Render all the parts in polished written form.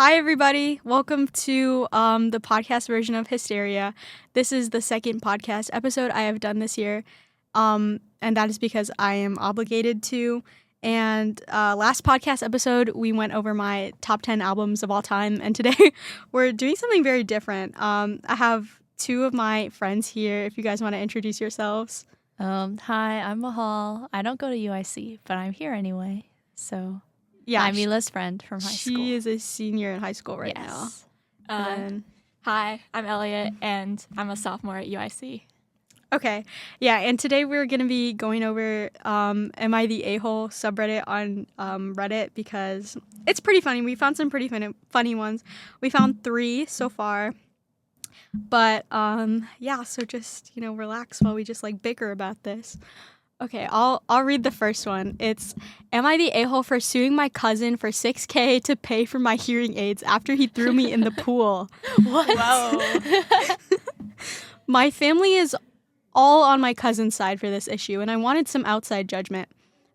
Hi, everybody. Welcome to the podcast version of Hysteria. This is the second podcast episode I have done this year, and that is because I am obligated to. And last podcast episode, we went over my top 10 albums of all time, and today we're doing something very different. I have two of my friends here, if you guys want to introduce yourselves. Hi, I'm Mahal. I don't go to UIC, but I'm here anyway, so... Yeah, I'm Mila's friend from high school. She is a senior in high school right now. Hi, I'm Elliot, and I'm a sophomore at UIC. Okay. Yeah, and today we're going to be going over Am I the A-hole subreddit on Reddit because it's pretty funny. We found some pretty funny ones. We found 3 so far. But, yeah, so just, relax while we just, bicker about this. Okay, I'll read the first one. It's, am I the a-hole for suing my cousin for $6,000 to pay for my hearing aids after he threw me in the pool? What? Whoa. My family is all on my cousin's side for this issue, and I wanted some outside judgment.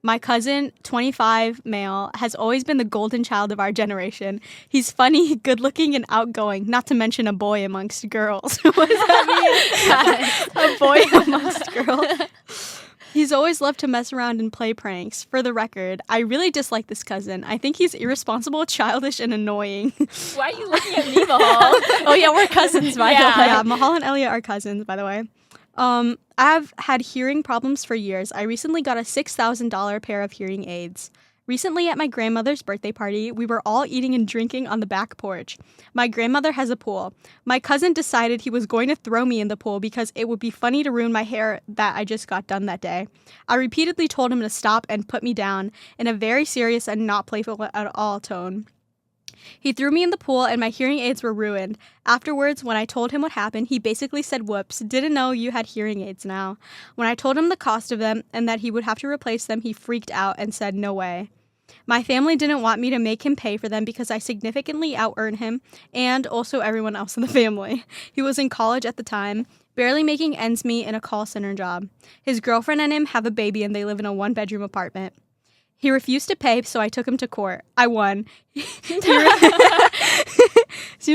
My cousin, 25, male, has always been the golden child of our generation. He's funny, good-looking, and outgoing, not to mention a boy amongst girls. What does that mean? A boy amongst girls. He's always loved to mess around and play pranks. For the record, I really dislike this cousin. I think he's irresponsible, childish, and annoying. Why are you looking at me, Mahal? Oh, yeah, we're cousins, by the way. Yeah, Mahal and Elliot are cousins, by the way. I've had hearing problems for years. I recently got a $6,000 pair of hearing aids. Recently, at my grandmother's birthday party, we were all eating and drinking on the back porch. My grandmother has a pool. My cousin decided he was going to throw me in the pool because it would be funny to ruin my hair that I just got done that day. I repeatedly told him to stop and put me down in a very serious and not playful at all tone. He threw me in the pool and my hearing aids were ruined. Afterwards, when I told him what happened, he basically said, whoops, didn't know you had hearing aids now. When I told him the cost of them and that he would have to replace them, he freaked out and said, no way. My family didn't want me to make him pay for them because I significantly out-earned him and also everyone else in the family. He was in college at the time, barely making ends meet in a call center job. His girlfriend and him have a baby and they live in a 1-bedroom apartment. He refused to pay, so I took him to court. I won. Seems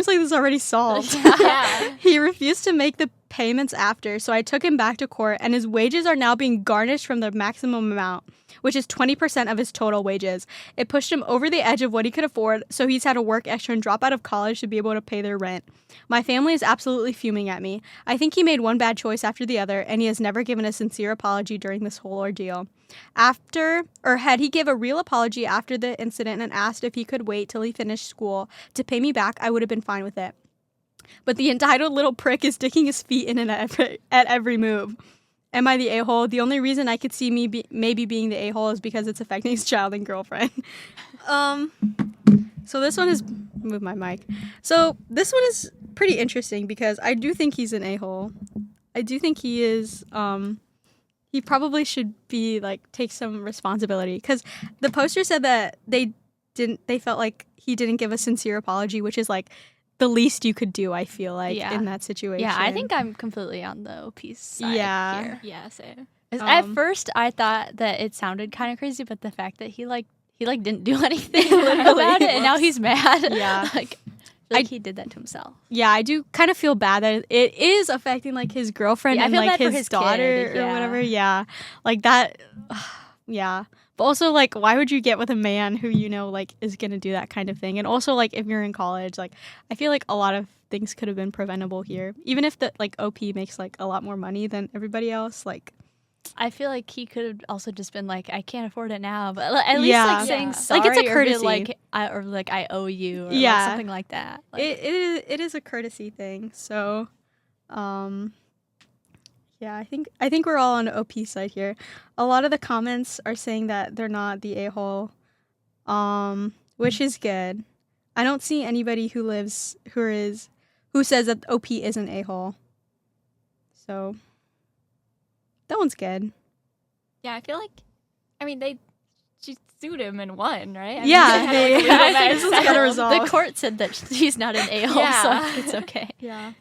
like this is already solved. Yeah. He refused to make the payments after, so I took him back to court, and his wages are now being garnished from the maximum amount, which is 20% of his total wages. It pushed him over the edge of what he could afford, so he's had to work extra and drop out of college to be able to pay their rent. My family is absolutely fuming at me. I think he made one bad choice after the other, and he has never given a sincere apology during this whole ordeal. Had he give a real apology after the incident and asked if he could wait till he finished school to pay me back, I would have been fine with it. But the entitled little prick is sticking his feet in at every move. Am I the a-hole? The only reason I could see me maybe being the a-hole is because it's affecting his child and girlfriend. So this one is... Move my mic. So this one is pretty interesting because I do think he's an a-hole. I do think he is... he probably should be, take some responsibility. Because the poster said that they felt like he didn't give a sincere apology, which is, the least you could do, I feel like, in that situation. Yeah, I think I'm completely on the OP's side here. Yeah, same. At first, I thought that it sounded kind of crazy, but the fact that he didn't do anything about it, and now he's mad. Yeah. He did that to himself. Yeah, I do kind of feel bad that it is affecting, his girlfriend and, his daughter kid, or whatever. Yeah. That, yeah. But also, why would you get with a man who, is going to do that kind of thing? And also, if you're in college, I feel like a lot of things could have been preventable here. Even if the, OP makes, a lot more money than everybody else, I feel like he could have also just been I can't afford it now, but at least saying sorry, it's a courtesy, I owe you, or something like that. It is a courtesy thing. So, yeah, I think we're all on the OP side here. A lot of the comments are saying that they're not the a-hole, which is good. I don't see anybody who says that OP isn't a-hole. So. That one's good. Yeah, I feel she sued him and won, right? This one's got a result. The court said that he's not an a-hole, so it's okay. Yeah.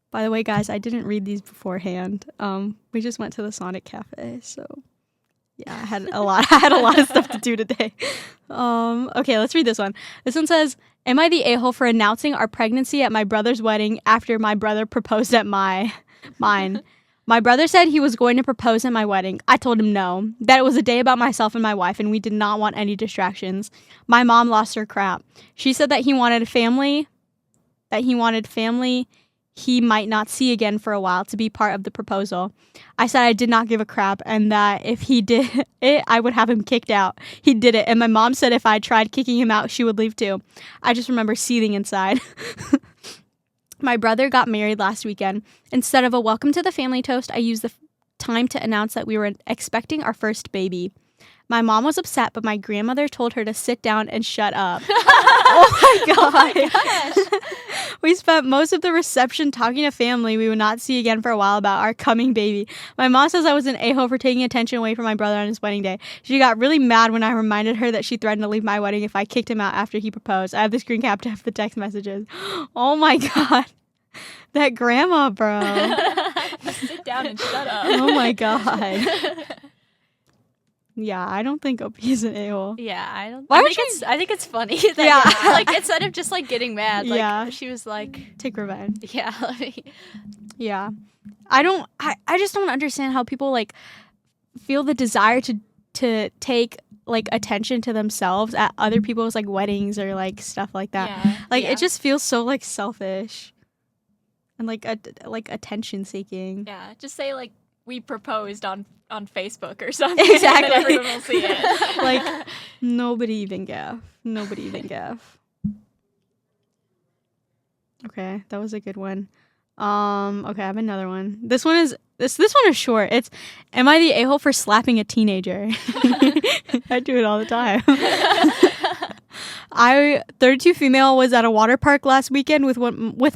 By the way, guys, I didn't read these beforehand. We just went to the Sonic Cafe, so Yeah, I had a lot of stuff to do today. Okay, let's read this one. This one says, am I the a-hole for announcing our pregnancy at my brother's wedding after my brother proposed at mine? My brother said he was going to propose at my wedding. I told him no, that it was a day about myself and my wife, and we did not want any distractions. My mom lost her crap. She said that he wanted family he might not see again for a while to be part of the proposal. I said I did not give a crap and that if he did it, I would have him kicked out. He did it, and my mom said if I tried kicking him out, she would leave too. I just remember seething inside. My brother got married last weekend. Instead of a welcome to the family toast, I used the time to announce that we were expecting our first baby. My mom was upset, but my grandmother told her to sit down and shut up. Oh my god. We spent most of the reception talking to family we would not see again for a while about our coming baby. My mom says I was an a-hole for taking attention away from my brother on his wedding day. She got really mad when I reminded her that she threatened to leave my wedding if I kicked him out after he proposed. I have the screen capped of the text messages. Oh my god. That grandma, bro. Just sit down and shut up. Oh my god. Yeah, I don't think OP is an a-hole. Yeah, I don't. Why I would think it's funny that Yeah. like instead of just like getting mad, like Yeah. she was like, Take revenge. yeah, Yeah. I just don't understand how people like feel the desire to take like attention to themselves at other people's like weddings or like stuff like that. Yeah. Like Yeah. it just feels so like selfish and like attention seeking. Yeah. Just say like we proposed on Facebook or something. Exactly. And everyone will see it. Like nobody even gaff. Okay, that was a good one. Okay, I have another one. This one is short. It's, am I the a-hole for slapping a teenager? I do it all the time. 32 female, was at a water park last weekend with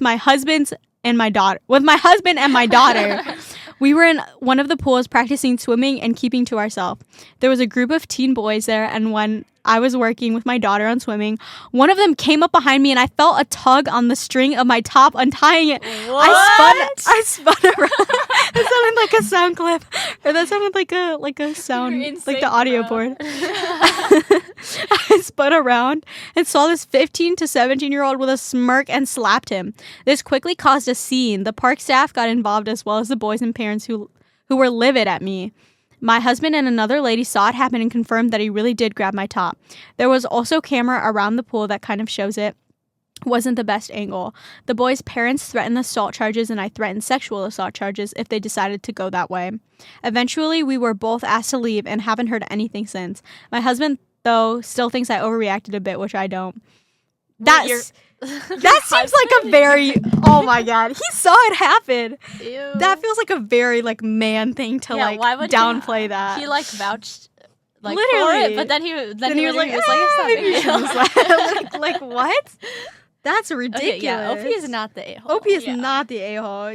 my husband and my daughter. We were in one of the pools practicing swimming and keeping to ourselves. There was a group of teen boys there, and when I was working with my daughter on swimming, one of them came up behind me and I felt a tug on the string of my top, untying it. What? I spun around. That sounded like a sound clip. Or that sounded like a sound, in like sync, the audio bro. board. I spun around and saw this 15 to 17-year-old with a smirk and slapped him. This quickly caused a scene. The park staff got involved as well as the boys and parents who were livid at me. My husband and another lady saw it happen and confirmed that he really did grab my top. There was also camera around the pool that kind of shows it. Wasn't the best angle. The boys' parents threatened assault charges and I threatened sexual assault charges if they decided to go that way. Eventually, we were both asked to leave and haven't heard anything since. My husband, though, still thinks I overreacted a bit, which I don't. That seems like a very, oh my god, he saw it happen. Ew. That feels like a very like man thing to like why would downplay that. He like vouched like Literally. for it, but then he was like, it's "Ah, not maybe big you deal." shouldn't slap." like what? That's ridiculous. Okay, yeah, OP is not the a-hole. OP is Yeah. not the a-hole.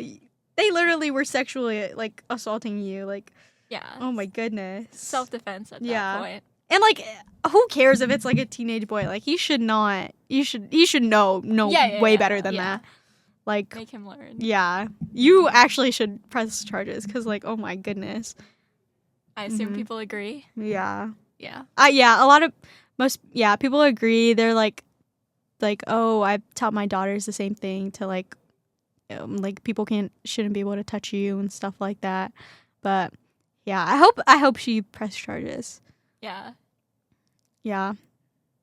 They literally were sexually like assaulting you. Like, Yeah. oh my goodness. Self-defense at Yeah. that point. And like, who cares if it's like a teenage boy? Like, he should not. He should know Yeah, way yeah, better than yeah. that. Like, Make him learn. yeah, you actually should press charges because, like, oh my goodness. I assume Mhm. people agree. Yeah. Yeah. Yeah, a lot of people agree. They're like, oh, I've taught my daughters the same thing to like people shouldn't be able to touch you and stuff like that. But yeah, I hope she pressed charges. Yeah. Yeah.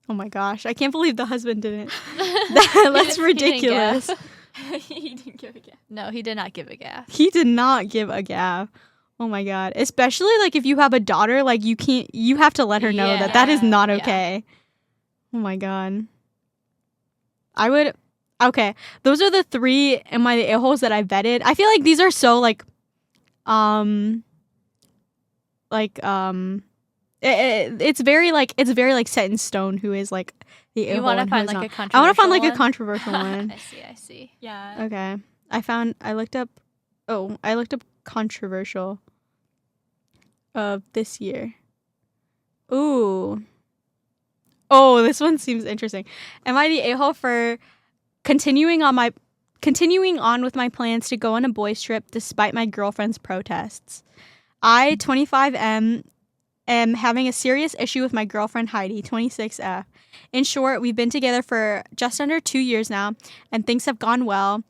Oh my gosh, I can't believe the husband didn't. That's He didn't ridiculous. gaff. He didn't give a gaff. No, he did not give a gaff. He did not give a gaff. Oh my god. Especially like if you have a daughter, like you have to let her know that is not Yeah. okay. Oh my god. Okay. Those are the 3 Am I the a-holes that I vetted. I feel like these are so like it's very like set in stone who is like the a-hole. You want to and who find is like not. a controversial I want to find like a one? controversial one. I see. Yeah. Okay. I looked up controversial of this year. Ooh. Oh, this one seems interesting. Am I the a-hole for continuing on with my plans to go on a boys trip despite my girlfriend's protests? I, 25 am am having a serious issue with my girlfriend Heidi, 26F. In short, we've been together for just under 2 years now, and things have gone well,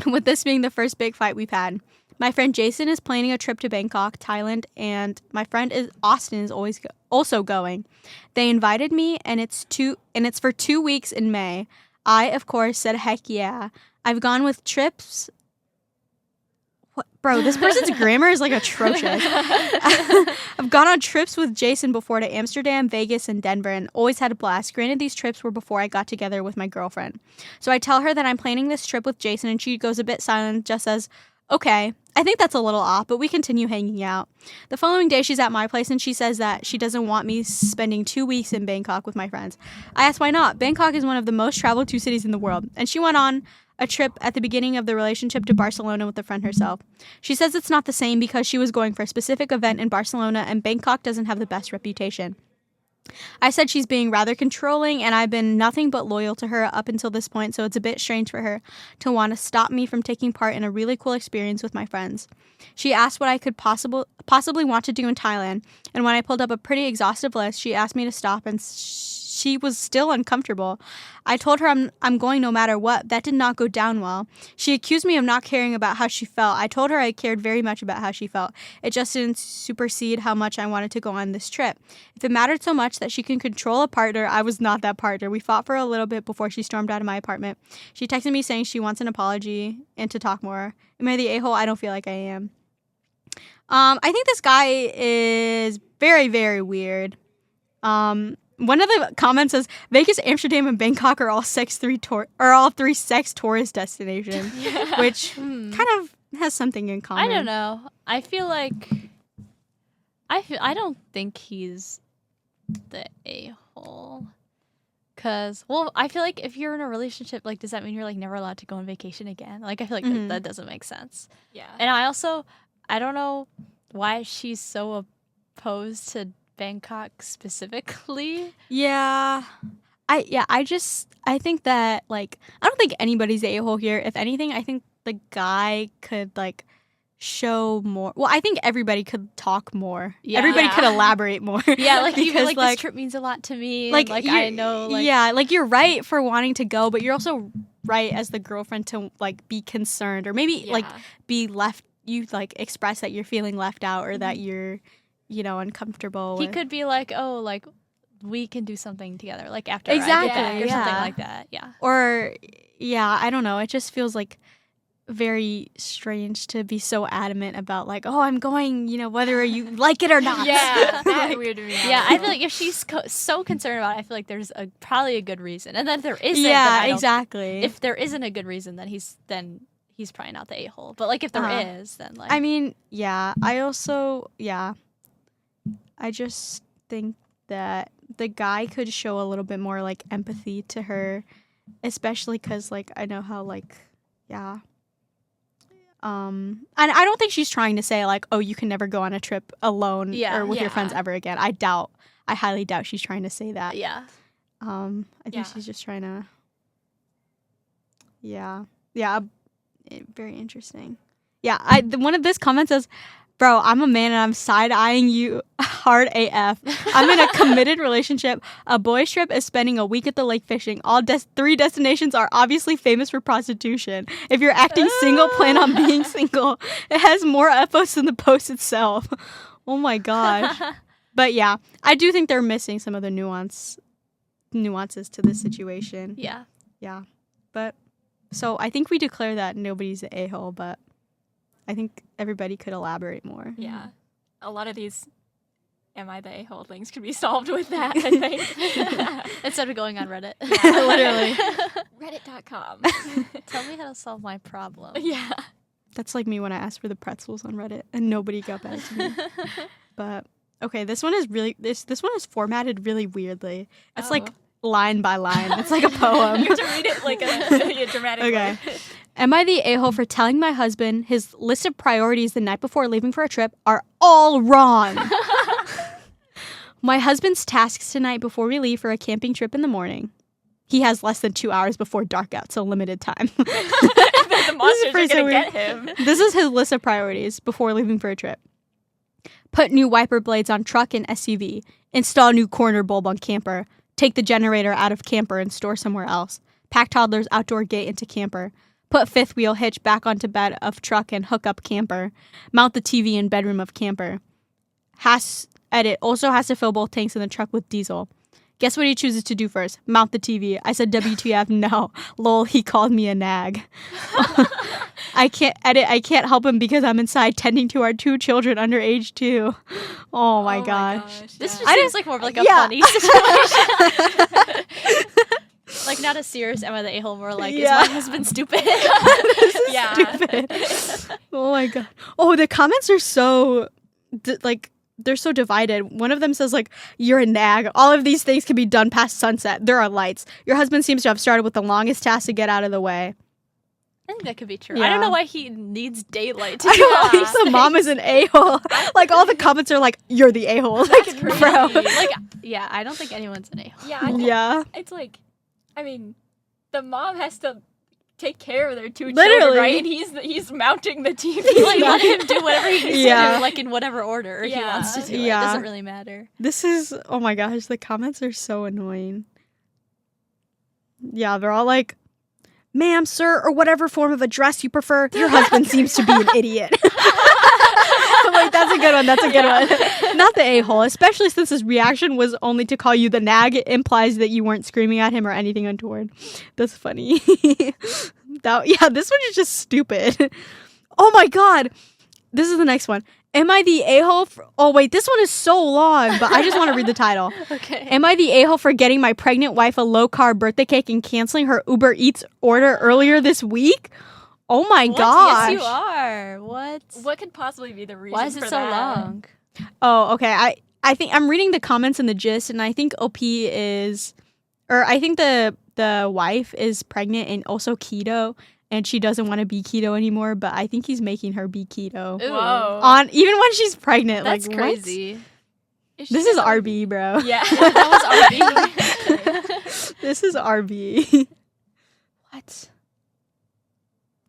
with this being the first big fight we've had. My friend Jason is planning a trip to Bangkok, Thailand, and my friend Austin is also going. They invited me, and it's for 2 weeks in May. I, of course, said heck yeah. I've gone with trips. What? Bro, this person's grammar is like atrocious. I've gone on trips with Jason before to Amsterdam, Vegas, and Denver, and always had a blast. Granted, these trips were before I got together with my girlfriend. So I tell her that I'm planning this trip with Jason, and she goes a bit silent, just says, okay. I think that's a little off, but we continue hanging out. The following day, she's at my place, and she says that she doesn't want me spending 2 weeks in Bangkok with my friends. I asked why not. Bangkok is one of the most traveled 2 cities in the world, and she went on a trip at the beginning of the relationship to Barcelona with a friend herself. She says it's not the same because she was going for a specific event in Barcelona, and Bangkok doesn't have the best reputation. I said she's being rather controlling, and I've been nothing but loyal to her up until this point, so it's a bit strange for her to want to stop me from taking part in a really cool experience with my friends. She asked what I could possibly want to do in Thailand, and when I pulled up a pretty exhaustive list, she asked me to stop, and she was still uncomfortable. I told her I'm going no matter what. That did not go down well. She accused me of not caring about how she felt. I told her I cared very much about how she felt. It just didn't supersede how much I wanted to go on this trip. If it mattered so much that she can control a partner, I was not that partner. We fought for a little bit before she stormed out of my apartment. She texted me saying she wants an apology and to talk more. Am I the a-hole? I don't feel like I am. I think this guy is very, very weird. One of the comments says Vegas, Amsterdam, and Bangkok are all three sex tourist destinations, which kind of has something in common. I don't know. I feel like I don't think he's the a-hole. Cause I feel like if you're in a relationship, like, does that mean you're like never allowed to go on vacation again? Like, I feel like that doesn't make sense. Yeah. And I don't know why she's so opposed to Bangkok specifically. Yeah. I think that, like, I don't think anybody's the a-hole here. If anything, I think the guy could, like, show more. Well, I think everybody could talk more. Yeah. Everybody could elaborate more. Yeah, like, you because, like, this trip means a lot to me. Like, and, like, I know, like, yeah, like, you're right for wanting to go, but you're also right as the girlfriend to, like, be concerned or maybe like be left. You, like, express that you're feeling left out or that you're, you know, uncomfortable. He could be like, oh, like, we can do something together, like, after exactly, I get back or something like that. Yeah. Or, yeah, I don't know. It just feels like very strange to be so adamant about, like, oh, I'm going, you know, whether you like it or not. Yeah, that's weird to me. Yeah, I feel like if she's so concerned about it, I feel like there's probably a good reason. And then if there isn't, yeah, exactly. If there isn't a good reason, then he's probably not the a-hole. But, like, if there is, then, like, I mean, yeah. I just think that the guy could show a little bit more, like, empathy to her, especially because, like, I know how, like, yeah. And I don't think she's trying to say, like, oh, you can never go on a trip alone or with your friends ever again. I highly doubt she's trying to say that. Yeah. I think she's just trying to, very interesting. Yeah, one of this comment says, bro, I'm a man and I'm side-eyeing you hard AF. I'm in a committed relationship. A boys trip is spending a week at the lake fishing. All 3 destinations are obviously famous for prostitution. If you're acting single, plan on being single. It has more FOs than the post itself. Oh my gosh. But yeah, I do think they're missing some of the nuances to this situation. Yeah. Yeah. But so I think we declare that nobody's an a-hole, but I think everybody could elaborate more. Yeah. A lot of these am I the a-hole things could be solved with that, I think. Instead of going on Reddit. Yeah, literally. Reddit.com. Tell me how to solve my problem. Yeah. That's like me when I asked for the pretzels on Reddit and nobody got back to me. But okay, this one is formatted really weirdly. It's like line by line. It's like a poem. You have to read it like a dramatic okay. way. Am I the a-hole for telling my husband his list of priorities the night before leaving for a trip are all wrong? My husband's tasks tonight before we leave for a camping trip in the morning. He has less than 2 hours before dark out, so limited time. The monsters are going to get him. This is his list of priorities before leaving for a trip. Put new wiper blades on truck and SUV. Install new corner bulb on camper. Take the generator out of camper and store somewhere else. Pack toddler's outdoor gate into camper. Put fifth wheel hitch back onto bed of truck and hook up camper. Mount the TV in bedroom of camper. Also has to fill both tanks in the truck with diesel. Guess what he chooses to do first? Mount the TV. I said WTF, no. Lol, he called me a nag. I can't help him because I'm inside tending to our 2 children under age 2. Oh my gosh. This yeah. just seems like more of like a Yeah. funny situation. Like not a serious am I the a-hole, more like is my husband stupid? Yeah. Stupid. Oh my god. Oh, the comments are so they're so divided. One of them says like, you're a nag. All of these things can be done past sunset. There are lights. Your husband seems to have started with the longest task to get out of the way. I think that could be true. Yeah. I don't know why he needs daylight to I do don't all think these the mom things. is an a-hole. Like all the comments are like, you're the a-hole. Like, crazy. bro. Like, yeah, I don't think anyone's an a-hole. Yeah. I think Yeah. It's like, I mean, the mom has to take care of their 2 Literally. children, right? And he's mounting the TV. Like, let him do whatever he needs Yeah. to do, like in whatever order he Yeah. wants to do. Yeah. It doesn't really matter. This is, oh my gosh, the comments are so annoying. Yeah, they're all like, ma'am, sir, or whatever form of address you prefer, your husband seems to be an idiot. I'm like, that's a good one, that's a good one. Not the a-hole, especially since his reaction was only to call you the nag. It implies that you weren't screaming at him or anything untoward. That's funny. This one is just stupid. Oh my god. This is the next one. Am I the a-hole oh wait, this one is so long, but I just want to read the title. Okay. Am I the a-hole for getting my pregnant wife a low-carb birthday cake and canceling her Uber Eats order earlier this week? Oh my What? gosh. Yes, you are. What? What could possibly be the reason Why is it for so that? long? Oh, okay. I think I'm reading the comments in the gist, and I think OP is, or I think the wife is pregnant and also keto, and she doesn't want to be keto anymore, but I think he's making her be keto. Ooh. Whoa. Even when she's pregnant. That's like, crazy. Is she This is gonna- RB, bro. Yeah. That was RB. This is RB. What?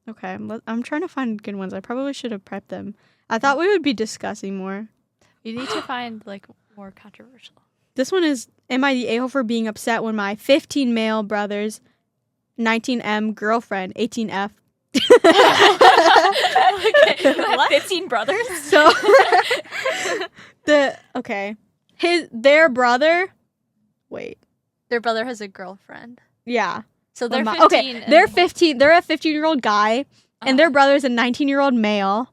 Okay, I'm trying to find good ones. I probably should have prepped them. I thought we would be discussing more. You need to find like more controversial. This one is, am I the a-hole for being upset when my 15 male brothers, 19M girlfriend, 18F. Okay. What? 15 brothers? So, their brother, wait, Their brother has a girlfriend. yeah. So they're Well, 15. okay, they're 15, they're a 15-year-old guy, and their brother's a 19-year-old male,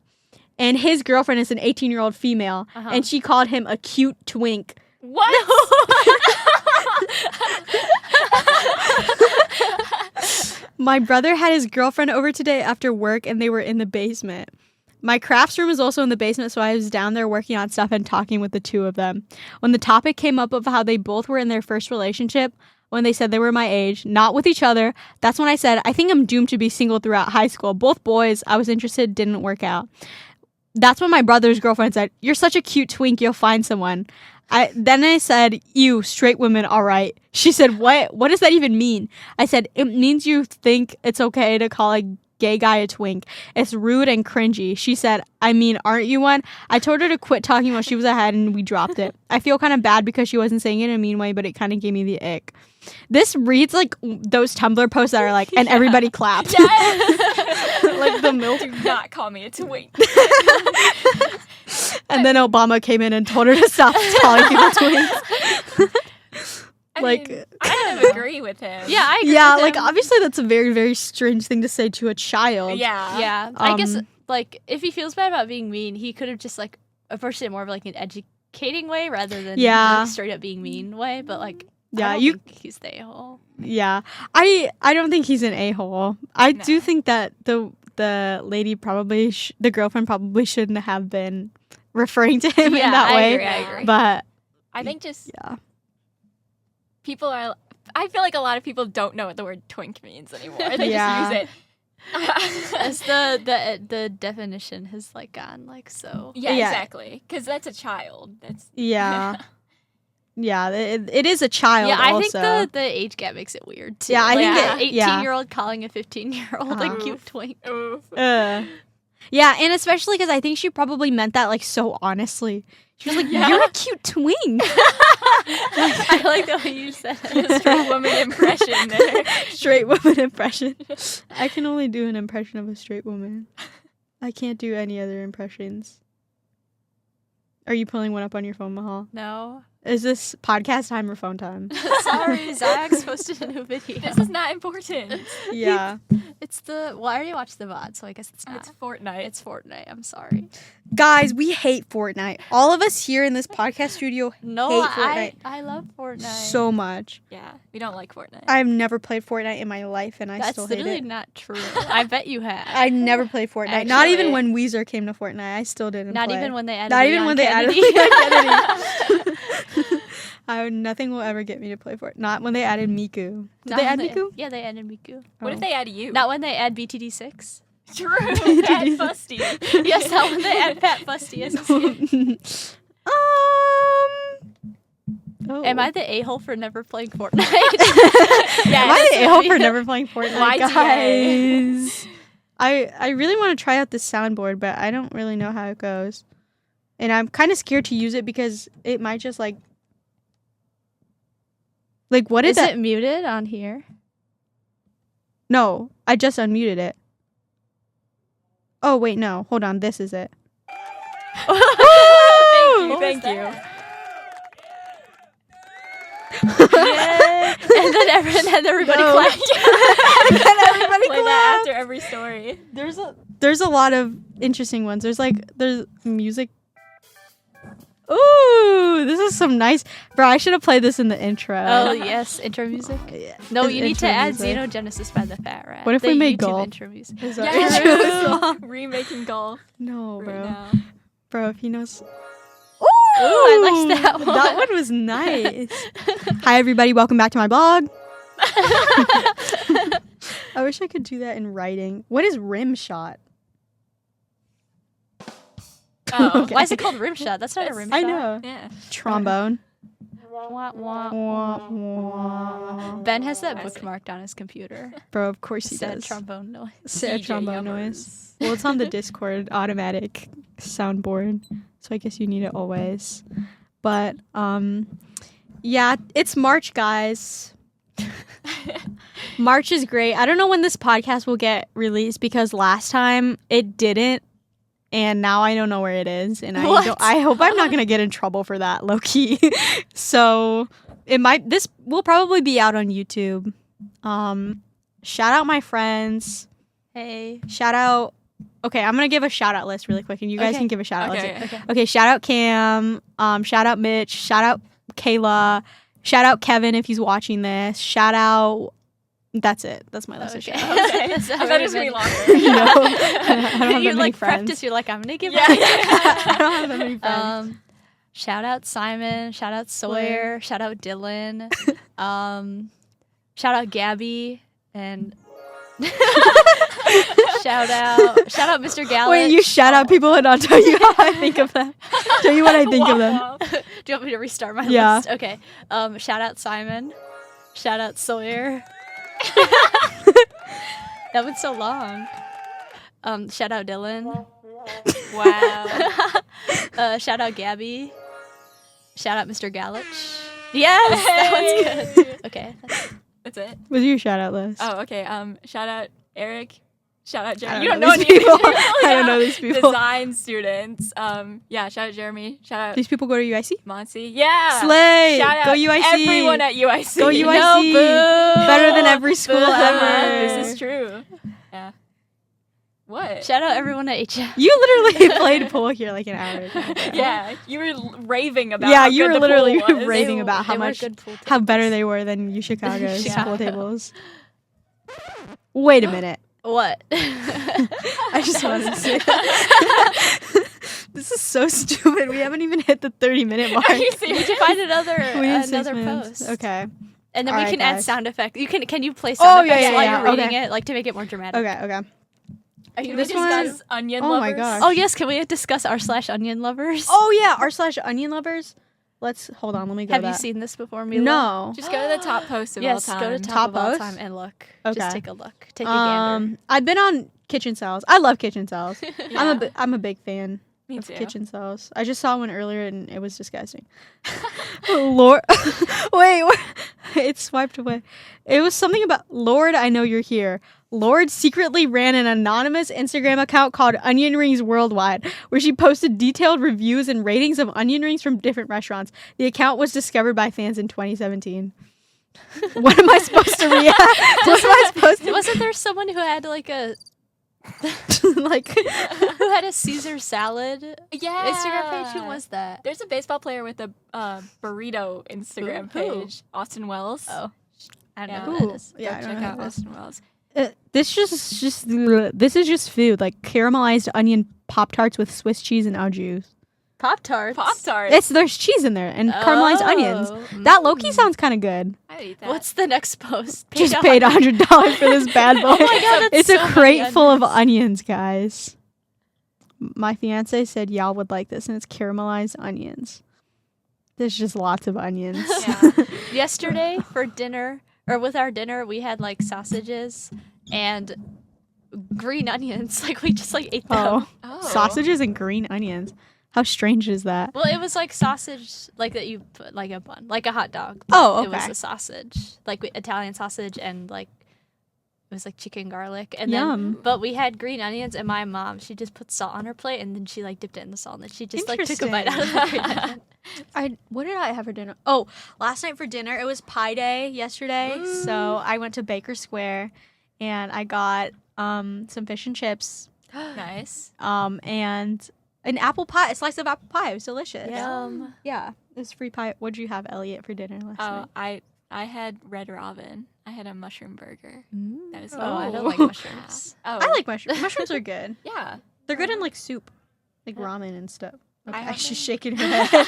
and his girlfriend is an 18-year-old female, Uh-huh. and she called him a cute twink. What? My brother had his girlfriend over today after work, and they were in the basement. My crafts room is also in the basement, so I was down there working on stuff and talking with the two of them. When the topic came up of how they both were in their first relationship, when they said they were my age, not with each other, that's when I said, I think I'm doomed to be single throughout high school. Both boys I was interested didn't work out. That's when my brother's girlfriend said, you're such a cute twink, you'll find someone. Then I said, you, straight women, all right. She said, what? What does that even mean? I said, it means you think it's okay to call a gay guy a twink. It's rude and cringy. She said, I mean, aren't you one? I told her to quit talking while she was ahead, and we dropped it. I feel kind of bad because she wasn't saying it in a mean way, but it kind of gave me the ick. This reads like those Tumblr posts that are like, and everybody clapped. Yes. Like the milk. Do not call me a twink. And then Obama came in and told her to stop calling people twinks. I Like- mean, I kind of agree with him. Yeah, I agree Yeah, with like him. obviously that's a very, very strange thing to say to a child. Yeah. Yeah, I guess Um, like if he feels bad about being mean, he could have just like approached it more of like an educating way rather than Yeah. like, straight up being mean way. But like, Yeah, I don't you- think he's the a-hole. Yeah. I don't think he's an a-hole. I do No. think that the lady probably, the girlfriend probably shouldn't have been referring to him in Yeah, that I way. agree, I agree. But I think just yeah. people are. I feel like a lot of people don't know what the word twink means anymore. They Yeah. just use it. As the definition has like gone like so. Yeah, Yeah. exactly. Because that's a child. That's Yeah. Yeah, it is a child Yeah, I also. think the age gap makes it weird too. Yeah, I like think an it- yeah. 18-year-old calling a 15-year-old Uh-huh. a cute twink. Oof. Yeah, and especially because I think she probably meant that like so honestly. She was like, "You're a cute twink." I like the way you said it. Straight woman impression there. Straight woman impression. I can only do an impression of a straight woman. I can't do any other impressions. Are you pulling one up on your phone, Mahal? No. Is this podcast time or phone time? Sorry, Zach's posted a new video. This is not important. Yeah. It's the. Well, I already watched the VOD, so I guess it's not. It's Fortnite. It's Fortnite. I'm sorry. Guys, we hate Fortnite. All of us here in this podcast studio No, hate Fortnite I love Fortnite. so much. Yeah, we don't like Fortnite. I've never played Fortnite in my life, and I That's still hate literally it. not true. I bet you have. I never played Fortnite. Not even Actually- when Weezer came to Fortnite. I still didn't Not play. even when they added. Not even Leon when they added Kennedy. Leon Kennedy. Nothing will ever get me to play Fortnite. Not when they added Miku. Did Not they add when Miku? Yeah, they added Miku. What if they add you? Not when they add BTD6. True. Pat Fusty. Yes, not when they add Pat Fusty as a skin. Oh. Am I the a-hole for never playing Fortnite? Am I the a-hole for never playing Fortnite, YTA. guys? I really want to try out this soundboard, but I don't really know how it goes. And I'm kind of scared to use it because it might just like what is Is that? it muted on here? No, I just unmuted it. Oh, wait, no. Hold on. This is it. Thank you. Yeah. And then everybody No. clapped. Everybody Play that clap. after every story. There's a lot of interesting ones. There's music. Ooh, this is some nice. Bro, I should have played this in the intro. Oh, yes. Intro music? Yeah. No, It's you need to intro add music. Xenogenesis by the Fat Rat. What if the we made YouTube golf? intro music. Is our Yeah, intro song? remaking golf No, right bro. now. Bro, if he knows. Ooh, I liked that one. That one was nice. Hi, everybody. Welcome back to my blog. I wish I could do that in writing. What is rim shot? Oh, Okay. Why is it called rim shot? That's not a rim I shot. know. yeah. Trombone. Wah, wah. Wah, wah. Ben has that I see. bookmarked on his computer. Bro, of course he Sad does. trombone noise. Sad DJ trombone yummers. noise. Well, it's on the Discord automatic soundboard, so I guess you need it always. But yeah, it's March, guys. March is great. I don't know when this podcast will get released because last time it didn't, and now I don't know where it is, and What? I hope I'm not gonna get in trouble for that, low key. So this will probably be out on YouTube. Shout out my friends. Hey. Shout out. Okay, I'm gonna give a shout out list really quick, and you guys Okay. can give a shout out list. Okay. Okay, shout out Cam. Shout out Mitch. Shout out Kayla. Shout out Kevin if he's watching this. Shout out. That's it. That's my list of Okay. shout outs. Okay. That's I not thought it was very gonna be many. longer. No, I don't have that You many like friends. prepped us. You're like, I'm gonna give. Yeah. I don't have that many friends. Shout out Simon. Shout out Sawyer. Shout out Dylan. Shout out Gabby and. shout out Mr. Gallant. Wait, you shout out people and I'll tell you how I think of them. Tell you what I think of them. Wow. Do you want me to restart my Yeah. list? Okay. Shout out Simon. Shout out Sawyer. That was so long. Shout out Dylan. Wow. Shout out Gabby. Shout out Mr. Galich. Yes, that one's good. Okay. That's it. What's your shout out list? Oh, okay. Shout out Eric. Shout out I Jeremy. don't You know don't know these any people. people. I don't know these people. Design students. Yeah. Shout out Jeremy. Shout out These people go to UIC? Monty. Yeah. Slay! Shout out Go UIC! everyone at UIC. Go UIC! No, boo! Better than every school Boo. ever. This is true. Yeah. What? Shout out everyone at HM. You literally played pool here like an hour ago. Yeah, you were raving about. Yeah, how you good were the literally pool was. raving about how They were much, good pool how better tables. they were than U Chicago's Yeah. pool tables. Wait a minute. What? I just wanted to say that. This is so stupid. We haven't even hit the 30-minute mark. Are you We serious? should find another We need 6 another minutes. post. Okay. And then All we right, can add guys. sound effects. Can you play Oh, sound yeah, effects yeah, while yeah. you're reading Okay. it, like to make it more dramatic? Okay. Okay. Are you Can we This one- discuss onion Oh my lovers? gosh. Oh yes, can we discuss r/onion lovers? Oh yeah, r/onion lovers. Let's hold on. Let me go. Have to you that. seen this before, Mila? No. Just go to the top post of Yes, all go time. to Top top of all post? time and look. Okay. Just take a look. Take a gander. I've been on kitchen cells. I love kitchen cells. Yeah. I'm a big fan Me of too. kitchen cells. I just saw one earlier and it was disgusting. Lord, wait, it swiped away. It was something about Lord, I know you're here. Lord secretly ran an anonymous Instagram account called Onion Rings Worldwide, where she posted detailed reviews and ratings of onion rings from different restaurants. The account was discovered by fans in 2017. What am I supposed to react? What am I supposed to? Wasn't there someone who had like a Like, who had a Caesar salad Yeah. Instagram page? Who was that? There's a baseball player with a burrito Instagram Who? page. Austin Wells. Oh, I don't Yeah. know who that Ooh. is. Yeah, I Go don't check know out who that is. Austin Wells. this is just food, like caramelized onion Pop-Tarts with Swiss cheese and au jus. Pop-Tarts. Pop-Tart. There's cheese in there and caramelized onions. Oh. That low-key sounds kind of good. I'd eat that. What's the next post? Just paid $100 for this bad boy. Oh my God, that's It's so a many crate full of onions. onions, guys. My fiance said y'all would like this, and it's caramelized onions. There's just lots of onions. Yeah. Yesterday for dinner, or with our dinner, we had like sausages and green onions. Like we just like ate them. Oh, Oh. sausages and green onions. How strange is that? Well, it was like sausage, like that you put like a bun, like a hot dog. but Oh, It was okay. a sausage, like Italian sausage, and like it was like chicken garlic. And Yum. then, but we had green onions, and my mom, she just put salt on her plate, and then she like dipped it in the salt, and then she just like took a bite out of the green onion. What did I have for dinner? Oh, last night for dinner it was Pie Day yesterday, so I went to Baker Square, and I got some fish and chips, Nice. and an apple pie, a slice of apple pie. It was delicious. Yum. Yeah, it was free pie. What did you have, Elliot, for dinner last Oh, night? I had Red Robin. I had a mushroom burger. That was Oh, I don't like Oh. mushrooms. Oh. I like mushrooms. Mushrooms are good. Yeah. They're good in like soup, like ramen and stuff. I Okay, haven't- she's shaking her head.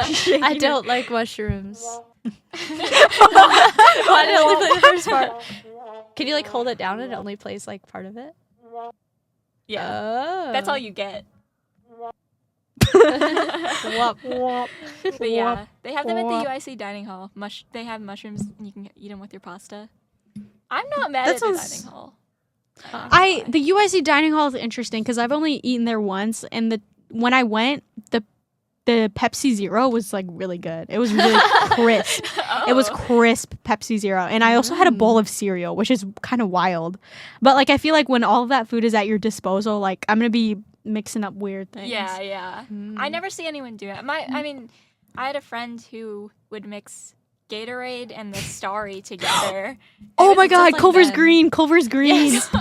She's shaking I her- don't like mushrooms. I didn't leave the first part. Can you like hold it down and it only plays like part of it? Yeah. Oh. That's all you get. Wop. But yeah, they have them at the UIC dining hall. They have mushrooms, and you can eat them with your pasta. I'm not mad That at the sounds- dining hall. The UIC dining hall is interesting because I've only eaten there once, and when I went, the Pepsi Zero was like really good. It was really crisp. It was crisp Pepsi Zero, and I also had a bowl of cereal, which is kind of wild. But like I feel like when all of that food is at your disposal, like I'm gonna be mixing up weird things. Yeah, yeah. I never see anyone do it. I mean, I had a friend who would mix Gatorade and the Starry together. Oh was my God, just like Culver's them. green, Culver's green, Yes.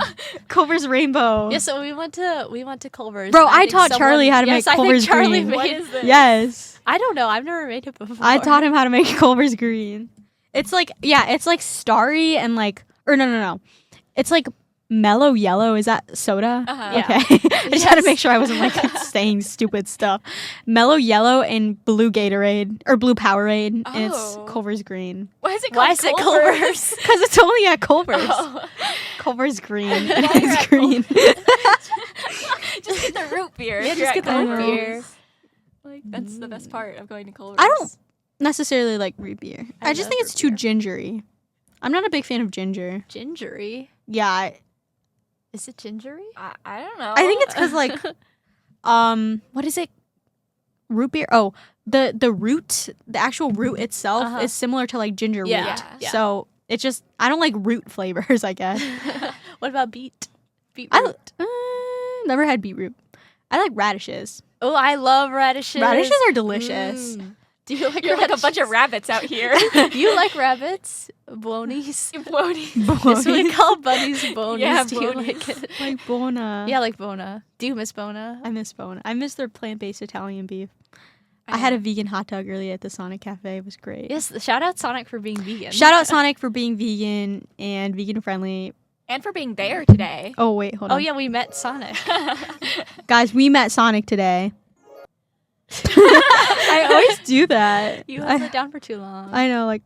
Culver's rainbow. Yeah, so we went to Culver's. Bro, and I think taught Charlie how to yes, make I think Culver's Charlie green. made- What is this? Yes, I don't know. I've never made it before. I taught him how to make Culver's green. It's like starry and like, or no. It's like mellow yellow. Is that soda? Uh-huh. Yeah. Okay. I just had to Yes. make sure I wasn't like saying stupid stuff. Mellow yellow and blue Gatorade or blue Powerade, and it's Oh. Culver's green. Why is it called Why is it Culver's? Because it's only at Culver's. Oh. Culver's green. Why And you're it's at green. Just get the root beer. Yeah, if just you're get at the root Culver's. beer. Like that's the best part of going to Culver's. I don't necessarily like root beer. I just love think it's root too beer. gingery. I'm not a big fan of ginger. Gingery. Yeah, Is it gingery? I don't know. I think it's because like, what is it? Root beer. Oh, the root, the actual root itself Uh-huh. is similar to like ginger Yeah, root. yeah. So it's just I don't like root flavors. I guess What about beet? I Beetroot. never had beetroot. I like radishes. Oh, I love radishes. Radishes are delicious. Do you like You're like a radishes? bunch of rabbits out here. You like rabbits? Bonies? Floating. Yes, we call bunnies bonies. Yeah, Do you bonies. like it? Like Bona. Yeah, like Bona. Do you miss Bona? I miss Bona. I miss their plant-based Italian beef. I had a vegan hot dog earlier at the Sonic Cafe. It was great. Yes, shout out Sonic for being vegan. Shout out Sonic for being vegan and vegan friendly. And for being there today. Oh wait, hold Oh on. yeah, we met Sonic. Guys, we met Sonic today. I always do that. You held it down for too long. I know, like.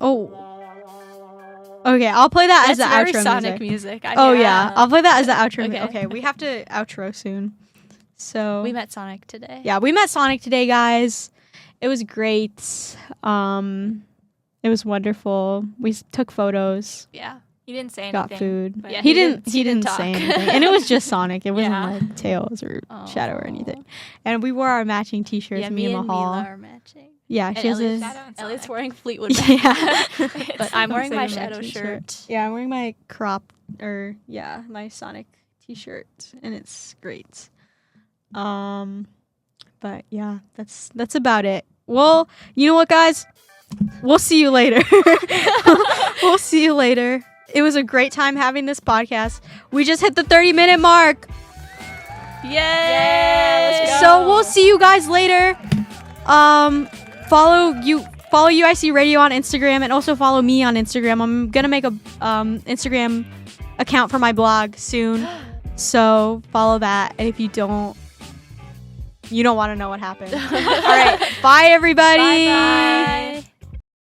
Oh. Okay, I'll play that as That's the very outro Sonic music. music. I Oh mean, yeah, I'll play that as the outro. Okay. Okay, we have to outro soon. So we met Sonic today. yeah, we met Sonic today, guys. It was great. It was wonderful. We took photos. Yeah. He didn't say got anything. food. but- Yeah, he he didn't didn't say talk. anything. And it was just Sonic. It wasn't Yeah. like Tails or Shadow or Oh. anything. And we wore our matching t-shirts, Yeah, me and Mahal. Mila are matching. Yeah, And she has Elliot's- a Shadow and Elliot's Sonic. wearing Fleetwood Mac. yeah. But I'm wearing my Same Shadow matching shirt. Yeah, I'm wearing my my Sonic t-shirt, and it's great. But yeah, that's about it. Well, you know what, guys? We'll see you later. We'll see you later. It was a great time having this podcast. We just hit the 30-minute mark. Yay! let's go. So we'll see you guys later. Follow UIC Radio on Instagram and also follow me on Instagram. I'm gonna make a Instagram account for my blog soon, so follow that. And if you don't want to know what happened. All right, bye everybody. Bye.